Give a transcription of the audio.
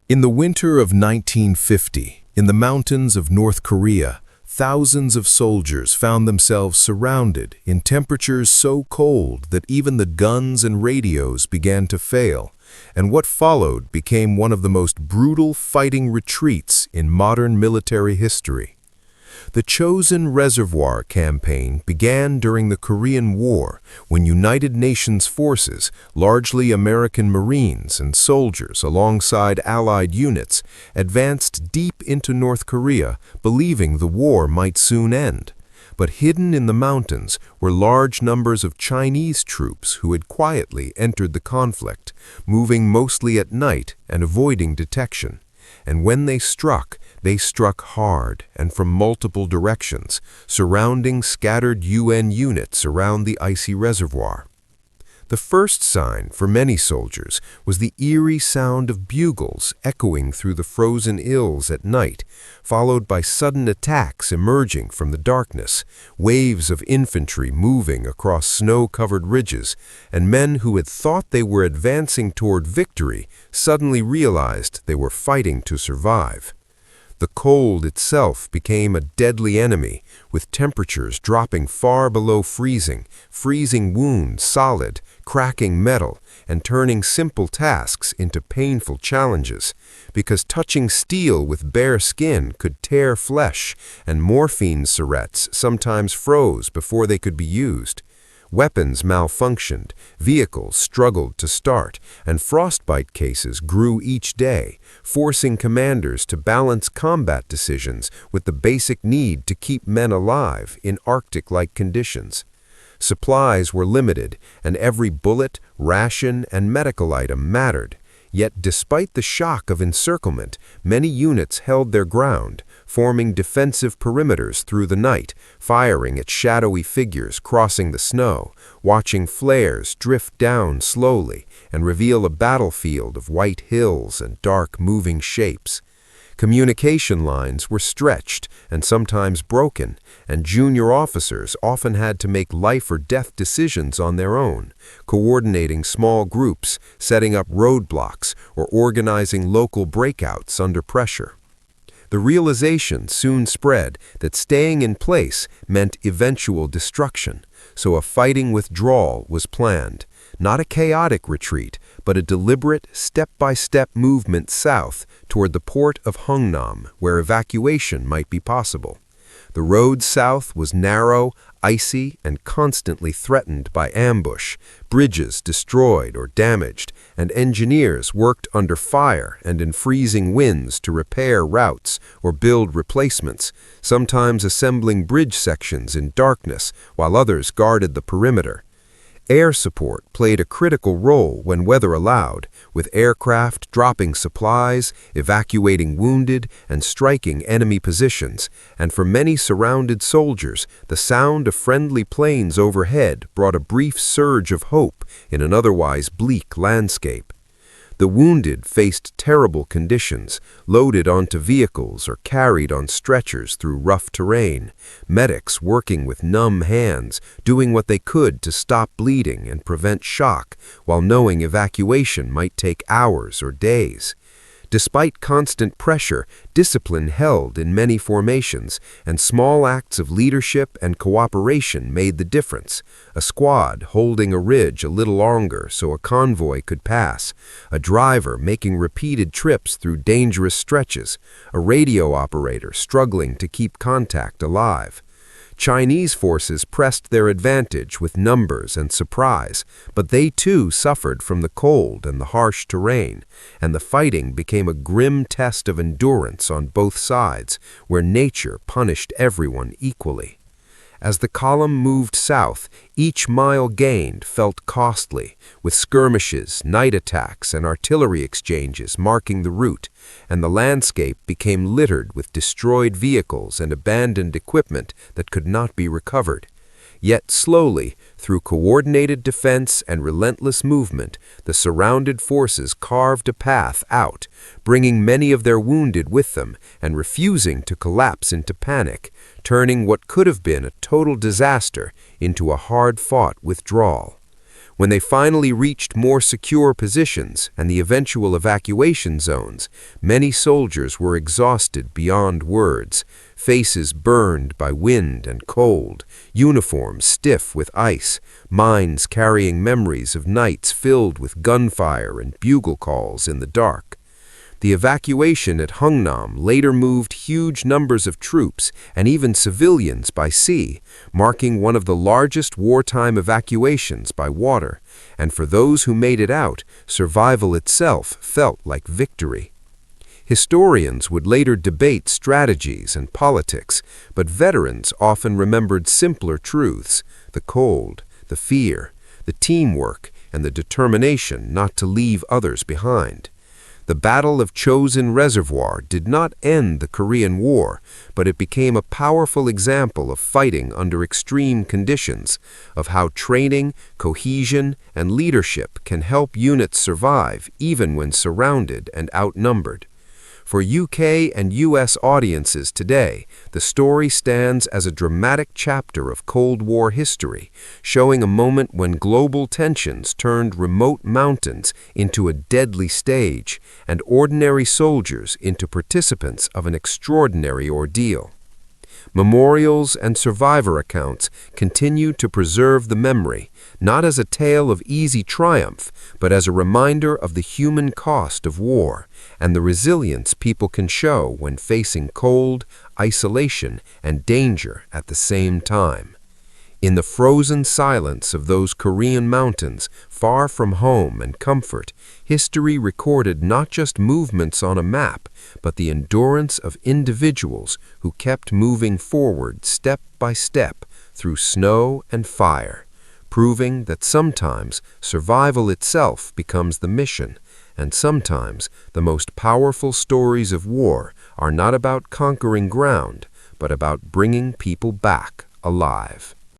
In the winter of 1950, in the mountains of North Korea, thousands of soldiers found themselves surrounded in temperatures so cold that even the guns and radios began to fail, and what followed became one of the most brutal fighting retreats in modern military history. The Chosin Reservoir campaign began during the Korean War when United Nations forces, largely American Marines and soldiers alongside Allied units, advanced deep into North Korea, believing the war might soon end. But hidden in the mountains were large numbers of Chinese troops who had quietly entered the conflict, moving mostly at night and avoiding detection. And when they struck hard and from multiple directions, surrounding scattered UN units around the icy reservoir. The first sign for many soldiers was the eerie sound of bugles echoing through the frozen hills at night, followed by sudden attacks emerging from the darkness, waves of infantry moving across snow-covered ridges, and men who had thought they were advancing toward victory suddenly realized they were fighting to survive. The cold itself became a deadly enemy, with temperatures dropping far below freezing wounds solid, cracking metal, and turning simple tasks into painful challenges, because touching steel with bare skin could tear flesh, and morphine syrettes sometimes froze before they could be used. Weapons malfunctioned, vehicles struggled to start, and frostbite cases grew each day, forcing commanders to balance combat decisions with the basic need to keep men alive in Arctic-like conditions. Supplies were limited, and every bullet, ration, and medical item mattered. Yet despite the shock of encirclement, many units held their ground, forming defensive perimeters through the night, firing at shadowy figures crossing the snow, watching flares drift down slowly and reveal a battlefield of white hills and dark moving shapes. Communication lines were stretched and sometimes broken, and junior officers often had to make life or death decisions on their own, coordinating small groups, setting up roadblocks, or organizing local breakouts under pressure. The realization soon spread that staying in place meant eventual destruction, so a fighting withdrawal was planned. Not a chaotic retreat, but a deliberate, step-by-step movement south toward the port of Hungnam, where evacuation might be possible. The road south was narrow, icy, and constantly threatened by ambush, bridges destroyed or damaged, and engineers worked under fire and in freezing winds to repair routes or build replacements, sometimes assembling bridge sections in darkness while others guarded the perimeter. Air support played a critical role when weather allowed, with aircraft dropping supplies, evacuating wounded, and striking enemy positions, and for many surrounded soldiers, the sound of friendly planes overhead brought a brief surge of hope in an otherwise bleak landscape. The wounded faced terrible conditions, loaded onto vehicles or carried on stretchers through rough terrain, medics working with numb hands, doing what they could to stop bleeding and prevent shock, while knowing evacuation might take hours or days. Despite constant pressure, discipline held in many formations, and small acts of leadership and cooperation made the difference. A squad holding a ridge a little longer so a convoy could pass, a driver making repeated trips through dangerous stretches, a radio operator struggling to keep contact alive. Chinese forces pressed their advantage with numbers and surprise, but they too suffered from the cold and the harsh terrain, and the fighting became a grim test of endurance on both sides, where nature punished everyone equally. As the column moved south, each mile gained felt costly, with skirmishes, night attacks, and artillery exchanges marking the route, and the landscape became littered with destroyed vehicles and abandoned equipment that could not be recovered. Yet slowly, through coordinated defense and relentless movement, the surrounded forces carved a path out, bringing many of their wounded with them and refusing to collapse into panic, turning what could have been a total disaster into a hard-fought withdrawal. When they finally reached more secure positions and the eventual evacuation zones, many soldiers were exhausted beyond words, faces burned by wind and cold, uniforms stiff with ice, minds carrying memories of nights filled with gunfire and bugle calls in the dark. The evacuation at Hungnam later moved huge numbers of troops and even civilians by sea, marking one of the largest wartime evacuations by water, and for those who made it out, survival itself felt like victory. Historians would later debate strategies and politics, but veterans often remembered simpler truths: the cold, the fear, the teamwork, and the determination not to leave others behind. The Battle of Chosin Reservoir did not end the Korean War, but it became a powerful example of fighting under extreme conditions, of how training, cohesion, and leadership can help units survive even when surrounded and outnumbered. For UK and US audiences today, the story stands as a dramatic chapter of Cold War history, showing a moment when global tensions turned remote mountains into a deadly stage and ordinary soldiers into participants of an extraordinary ordeal. Memorials and survivor accounts continue to preserve the memory, not as a tale of easy triumph, but as a reminder of the human cost of war and the resilience people can show when facing cold, isolation, and danger at the same time. In the frozen silence of those Korean mountains, far from home and comfort, history recorded not just movements on a map, but the endurance of individuals who kept moving forward step by step through snow and fire, proving that sometimes survival itself becomes the mission, and sometimes the most powerful stories of war are not about conquering ground, but about bringing people back alive.